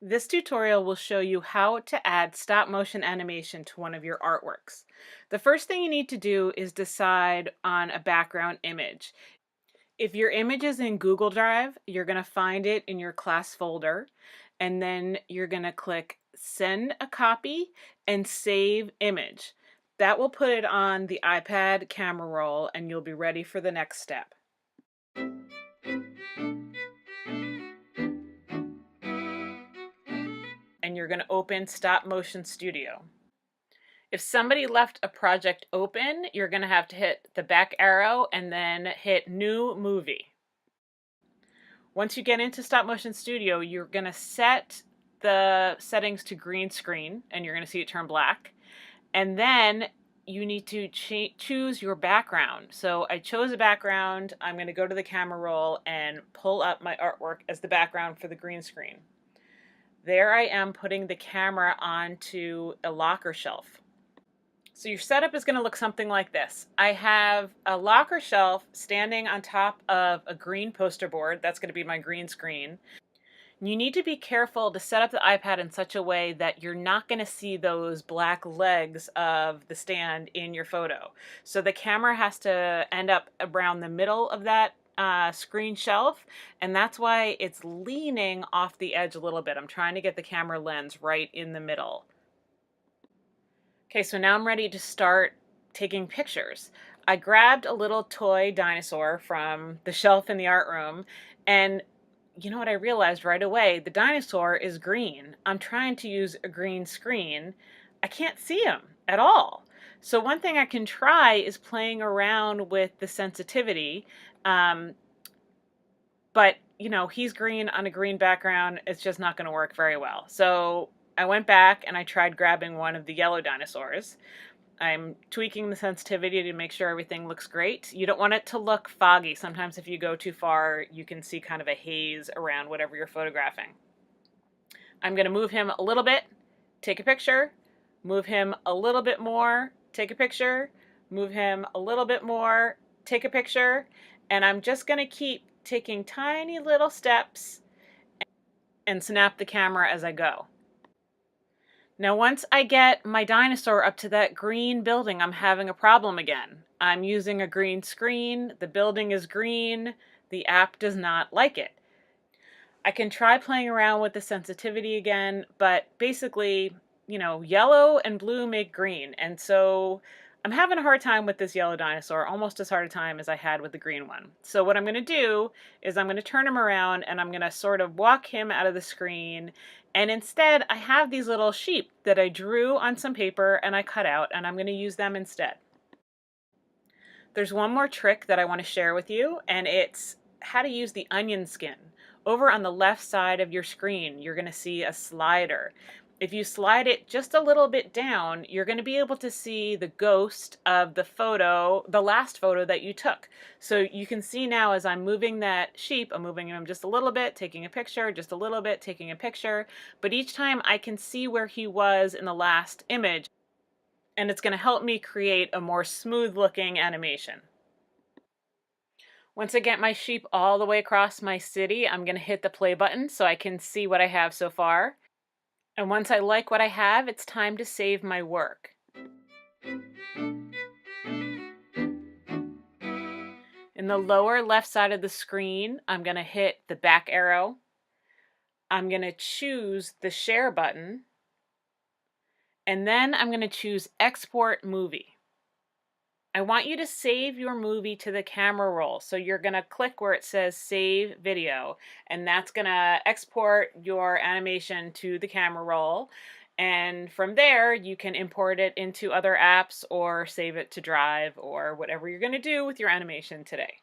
This tutorial will show you how to add stop motion animation to one of your artworks. The first thing you need to do is decide on a background image. If your image is in Google Drive, you're going to find it in your class folder, and then you're going to click Send a Copy and Save Image. That will put it on the iPad camera roll, and you'll be ready for the next step. And you're going to open Stop Motion Studio. If somebody left a project open, you're going to have to hit the back arrow and then hit New Movie. Once you get into Stop Motion Studio, you're going to set the settings to green screen, and you're going to see it turn black. And then you need to choose your background. So I chose a background. I'm going to go to the camera roll and pull up my artwork as the background for the green screen. There I am putting the camera onto a locker shelf. So your setup is going to look something like this. I have a locker shelf standing on top of a green poster board. That's going to be my green screen. You need to be careful to set up the iPad in such a way that you're not going to see those black legs of the stand in your photo. So the camera has to end up around the middle of that screen shelf, and that's why it's leaning off the edge a little bit. I'm trying to get the camera lens right in the middle. Okay, so now I'm ready to start taking pictures. I grabbed a little toy dinosaur from the shelf in the art room, and you know what I realized right away? The dinosaur is green. I'm trying to use a green screen. I can't see him at all. So one thing I can try is playing around with the sensitivity. But, you know, he's green on a green background. It's just not going to work very well. So I went back and I tried grabbing one of the yellow dinosaurs. I'm tweaking the sensitivity to make sure everything looks great. You don't want it to look foggy. Sometimes if you go too far, you can see kind of a haze around whatever you're photographing. I'm going to move him a little bit, take a picture, move him a little bit more, take a picture, move him a little bit more, take a picture, and I'm just going to keep taking tiny little steps and snap the camera as I go. Now once I get my dinosaur up to that green building, I'm having a problem again. I'm using a green screen, the building is green, the app does not like it. I can try playing around with the sensitivity again, but basically, you know, yellow and blue make green, and so I'm having a hard time with this yellow dinosaur, almost as hard a time as I had with the green one. So what I'm going to do is I'm going to turn him around and I'm going to sort of walk him out of the screen, and instead I have these little sheep that I drew on some paper and I cut out, and I'm going to use them instead. There's one more trick that I want to share with you, and it's how to use the onion skin. Over on the left side of your screen, you're going to see a slider. If you slide it just a little bit down, you're going to be able to see the ghost of the photo, the last photo that you took. So you can see now as I'm moving that sheep, I'm moving him just a little bit, taking a picture, just a little bit, taking a picture. But each time I can see where he was in the last image, and it's going to help me create a more smooth looking animation. Once I get my sheep all the way across my city, I'm going to hit the play button so I can see what I have so far. And once I like what I have, it's time to save my work. In the lower left side of the screen, I'm going to hit the back arrow. I'm going to choose the share button. And then I'm going to choose Export Movie. I want you to save your movie to the camera roll. So you're going to click where it says Save Video, and that's going to export your animation to the camera roll. And from there, you can import it into other apps or save it to Drive or whatever you're going to do with your animation today.